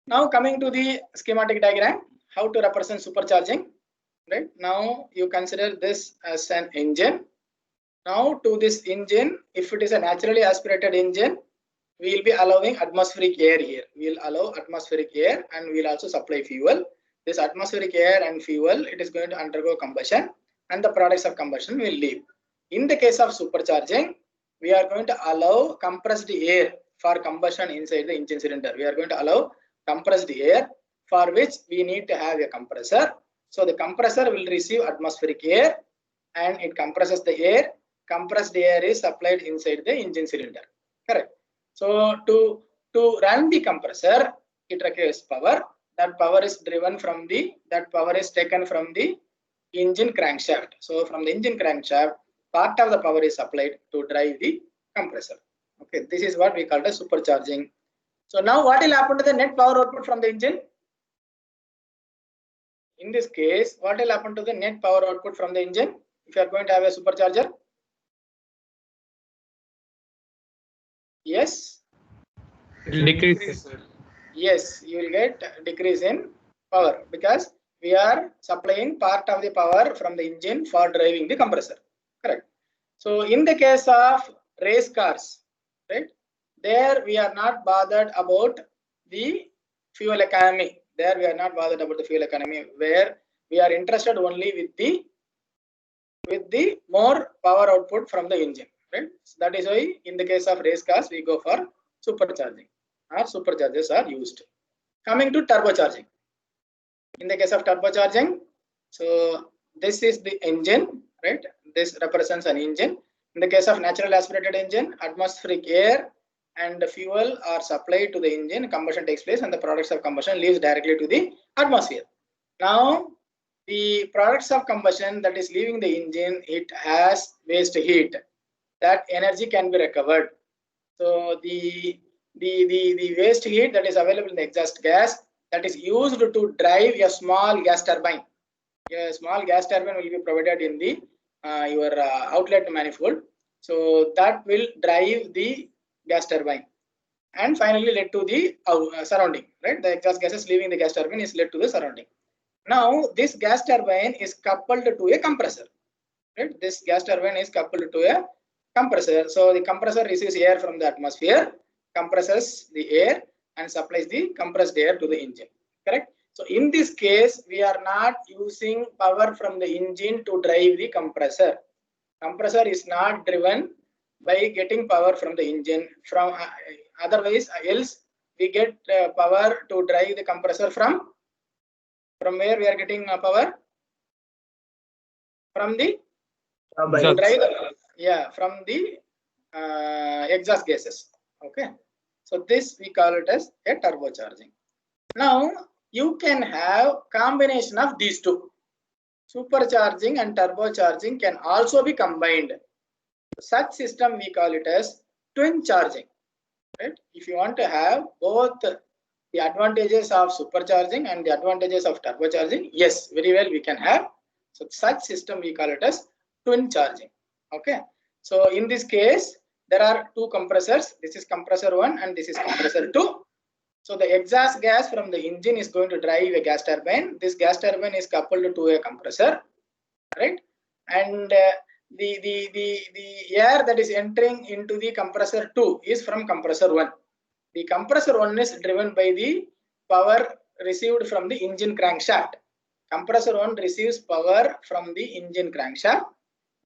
Now coming to the schematic diagram, how to represent supercharging. Right now you consider this as an engine. Now to this engine, if it is a naturally aspirated engine, we will be allowing atmospheric air here. We will allow atmospheric air and we will also supply fuel. This atmospheric air and fuel, it is going to undergo combustion and the products of combustion will leave. In the case of supercharging, we are going to allow compressed air for combustion inside the engine cylinder. We are going to allow compressed air, for which we need to have a compressor. So the compressor will receive atmospheric air and it compresses the air. Compressed air is supplied inside the engine cylinder. Correct. So to run the compressor, it requires power. That power is driven from that power is taken from the engine crankshaft. So from the engine crankshaft, part of the power is supplied to drive the compressor. Okay, this is what we call the supercharging. So now what will happen to the net power output from the engine? In this case, what will happen to the net power output from the engine if you are going to have a supercharger? Yes. It will decrease, sir. Yes, you will get decrease in power because we are supplying part of the power from the engine for driving the compressor. Correct. So in the case of race cars, right, there we are not bothered about the fuel economy. There we are not bothered about the fuel economy, where we are interested only with the more power output from the engine. Right. So that is why in the case of race cars we go for supercharging, or superchargers are used. Coming to turbocharging. In the case of turbocharging, so this is the engine, right? This represents an engine. In the case of natural aspirated engine, atmospheric air and fuel are supplied to the engine, combustion takes place and the products of combustion leaves directly to the atmosphere. Now, the products of combustion that is leaving the engine, it has waste heat. That energy can be recovered. So the waste heat that is available in the exhaust gas, that is used to drive a small gas turbine. A small gas turbine will be provided in the your outlet manifold. So that will drive the gas turbine and finally led to the surrounding. Right, the exhaust gases leaving the gas turbine is led to the surrounding. Now this gas turbine is coupled to a compressor. Right, this gas turbine is coupled to a compressor. So the compressor receives air from the atmosphere, compresses the air and supplies the compressed air to the engine. Correct. So in this case, we are not using power from the engine to drive the compressor. Compressor is not driven by getting power from the engine. From otherwise, else we get power to drive the compressor from where we are getting power? From the to drive the, from the exhaust gases. Okay, so this we call it as a turbocharging. Now you can have combination of these two. Supercharging and turbocharging can also be combined. Such system we call it as twin charging. Right? If you want to have both the advantages of supercharging and the advantages of turbocharging, yes, very well we can have. So such system we call it as twin charging. Okay. So in this case, there are two compressors. This is compressor 1 and this is compressor 2. So the exhaust gas from the engine is going to drive a gas turbine. This gas turbine is coupled to a compressor, right? And the air that is entering into the compressor 2 is from compressor 1. The compressor 1 is driven by the power received from the engine crankshaft. Compressor 1 receives power from the engine crankshaft.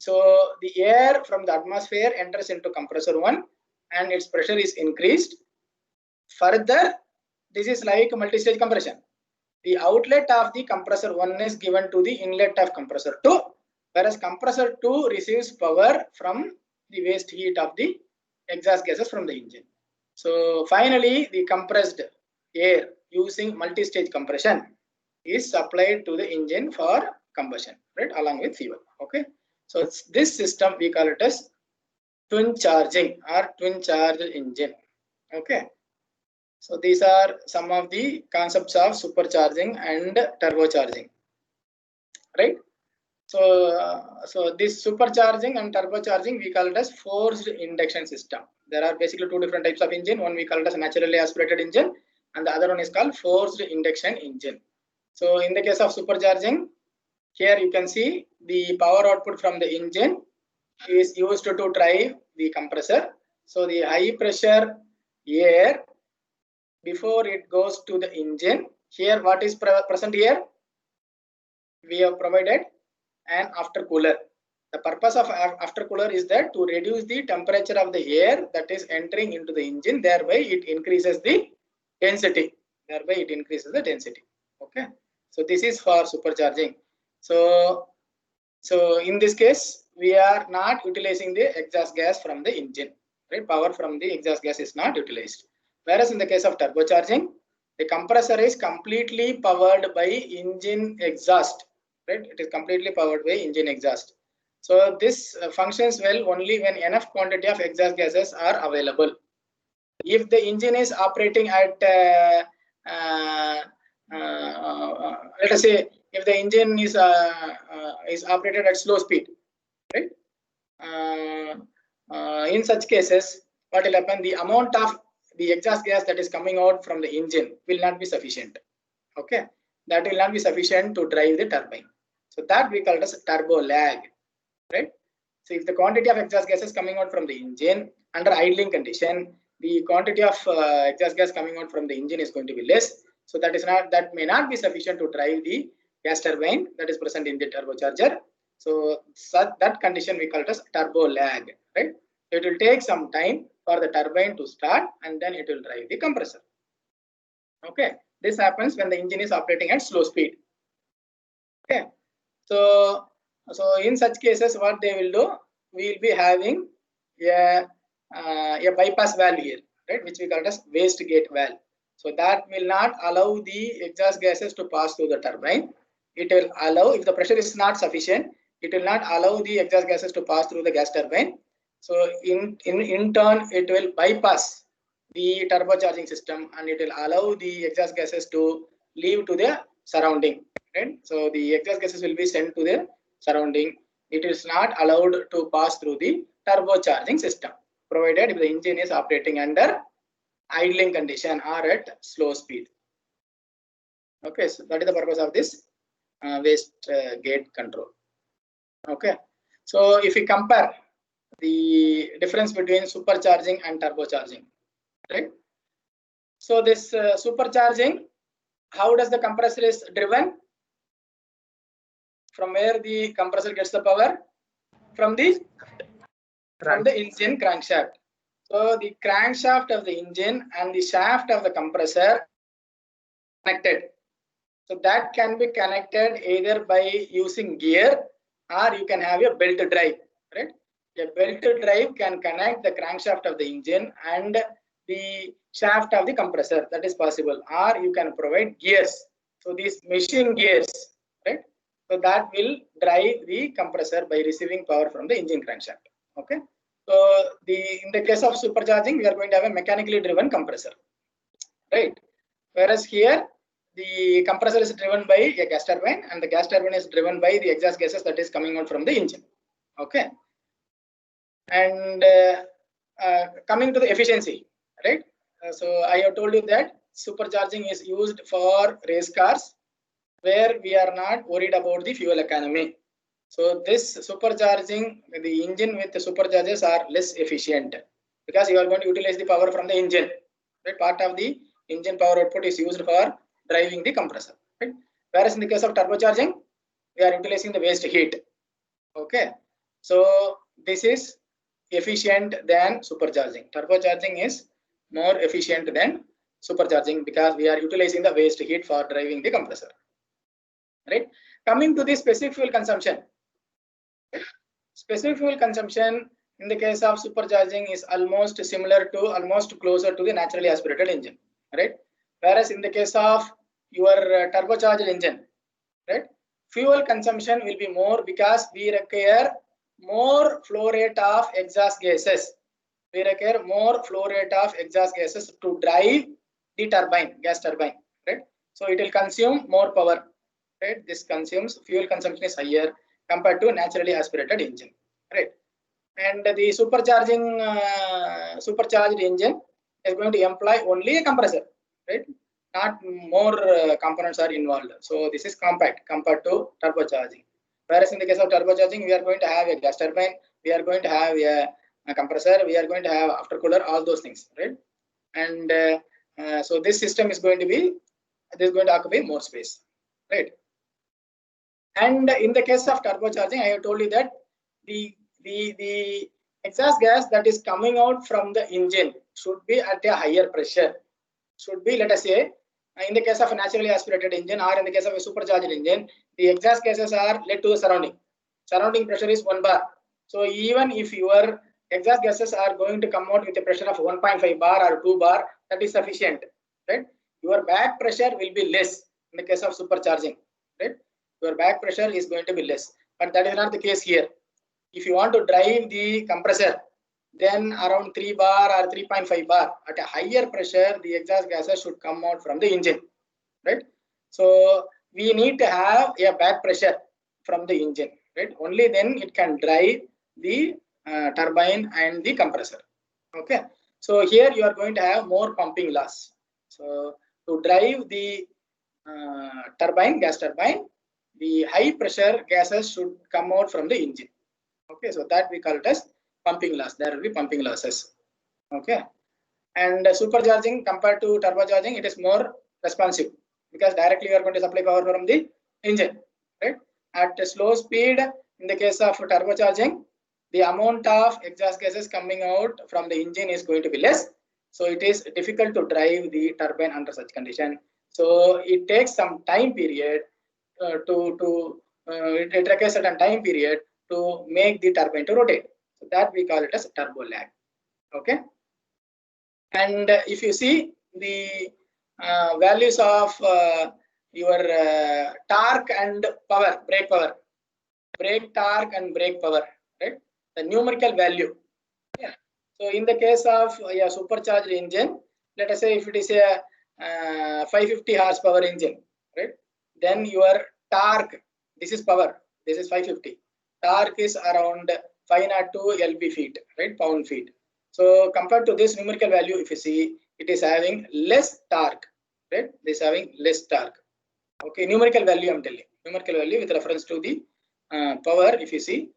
So the air from the atmosphere enters into compressor 1 and its pressure is increased. Further, this is like multi-stage compression. The outlet of the compressor 1 is given to the inlet of compressor 2, whereas compressor 2 receives power from the waste heat of the exhaust gases from the engine. So finally, the compressed air using multi-stage compression is supplied to the engine for combustion, right, along with fuel. Okay, so this system we call it as twin charging or twin charged engine. Okay, so these are some of the concepts of supercharging and turbocharging, right? So this supercharging and turbocharging we call it as forced induction system. There are basically two different types of engine. One we call it as naturally aspirated engine and the other one is called forced induction engine. So in the case of supercharging, here you can see the power output from the engine is used to drive the compressor. So the high pressure air, before it goes to the engine, here what is present here? We have provided an aftercooler. The purpose of aftercooler is that to reduce the temperature of the air that is entering into the engine, thereby it increases the density. Okay. So this is for supercharging. So in this case, we are not utilizing the exhaust gas from the engine, right? Power from the exhaust gas is not utilized. Whereas in the case of turbocharging, the compressor is completely powered by engine exhaust, right? It is completely powered by engine exhaust. So this functions well only when enough quantity of exhaust gases are available. If the engine is operating at let us say if the engine is operated at slow speed, right? In such cases, what will happen? The amount of the exhaust gas that is coming out from the engine will not be sufficient. Okay, that will not be sufficient to drive the turbine. So that we call it as turbo lag, right? So if the quantity of exhaust gas is coming out from the engine under idling condition, the quantity of exhaust gas coming out from the engine is going to be less. So that may not be sufficient to drive the gas turbine that is present in the turbocharger. So that condition we call it as turbo lag, right? So it will take some time for the turbine to start and then it will drive the compressor. Okay, this happens when the engine is operating at slow speed. Okay, so in such cases, what they will do, we will be having a bypass valve here, right, which we call it as waste gate valve. So that will not allow the exhaust gases to pass through the turbine. It will allow, if the pressure is not sufficient, it will not allow the exhaust gases to pass through the gas turbine. So in turn, it will bypass the turbocharging system and it will allow the exhaust gases to leave to the surrounding, right? So the exhaust gases will be sent to the surrounding. It is not allowed to pass through the turbocharging system, provided if the engine is operating under idling condition or at slow speed. Okay, so that is the purpose of this waste gate control. Okay, so if we compare the difference between supercharging and turbocharging, right? So this supercharging, how does the compressor is driven? From where the compressor gets the power? From the engine crankshaft. So the crankshaft of the engine and the shaft of the compressor connected. So that can be connected either by using gear or you can have a belt drive, right? A belt drive can connect the crankshaft of the engine and the shaft of the compressor. That is possible. Or you can provide gears. So these machine gears, right? So that will drive the compressor by receiving power from the engine crankshaft. Okay. So in the case of supercharging, we are going to have a mechanically driven compressor, right? Whereas here, the compressor is driven by a gas turbine and the gas turbine is driven by the exhaust gases that is coming out from the engine. Okay. And coming to the efficiency, right? So I have told you that supercharging is used for race cars where we are not worried about the fuel economy. So this supercharging, the engine with the superchargers are less efficient because you are going to utilize the power from the engine. Right? Part of the engine power output is used for driving the compressor. Right? Whereas in the case of turbocharging, we are utilizing the waste heat. Okay. So this is efficient than supercharging. Turbocharging is more efficient than supercharging because we are utilizing the waste heat for driving the compressor. Right? Coming to the specific fuel consumption. Specific fuel consumption in the case of supercharging is almost closer to the naturally aspirated engine, right? Whereas in the case of your turbocharged engine, right, fuel consumption will be more because we require more flow rate of exhaust gases. We require more flow rate of exhaust gases to drive the turbine, gas turbine, right? So it will consume more power, right? This fuel consumption is higher compared to naturally aspirated engine, right? And the supercharged engine is going to employ only a compressor, right? not more components are involved. So this is compact compared to turbocharging. Whereas in the case of turbocharging, we are going to have a gas turbine, we are going to have a compressor, we are going to have aftercooler, all those things, right? And so this system is going to occupy more space, right? And in the case of turbocharging, I have told you that the exhaust gas that is coming out from the engine should be at a higher pressure. Should be, let us say, in the case of a naturally aspirated engine or in the case of a supercharged engine, the exhaust gases are led to the surrounding. Surrounding pressure is 1 bar. So even if your exhaust gases are going to come out with a pressure of 1.5 bar or 2 bar, that is sufficient, right? Your back pressure will be less in the case of supercharging, right? Your back pressure is going to be less, but that is not the case here. If you want to drive the compressor, then around 3 bar or 3.5 bar at a higher pressure, the exhaust gases should come out from the engine, right? So we need to have a back pressure from the engine, right? Only then it can drive the turbine and the compressor. Okay, so here you are going to have more pumping loss. So to drive the turbine, gas turbine, the high pressure gases should come out from the engine. Okay, so that we call it as pumping loss. There will be pumping losses. Okay, and supercharging compared to turbocharging, it is more responsive because directly you are going to supply power from the engine, right? At a slow speed, in the case of turbocharging, the amount of exhaust gases coming out from the engine is going to be less. So it is difficult to drive the turbine under such condition. So it takes some time period it requires a certain time period to make the turbine to rotate. So that we call it as turbo lag. Okay. And if you see the values of your torque and power, brake torque and brake power, right? The numerical value. Yeah. So in the case of a supercharged engine, let us say if it is a 550 horsepower engine, right? Then your torque, this is power, this is 550. Torque is around 502 lb feet, right? Pound feet. So compared to this numerical value, if you see, it is having less torque, right? This is having less torque. Okay, numerical value I'm telling. Numerical value with reference to the power, if you see,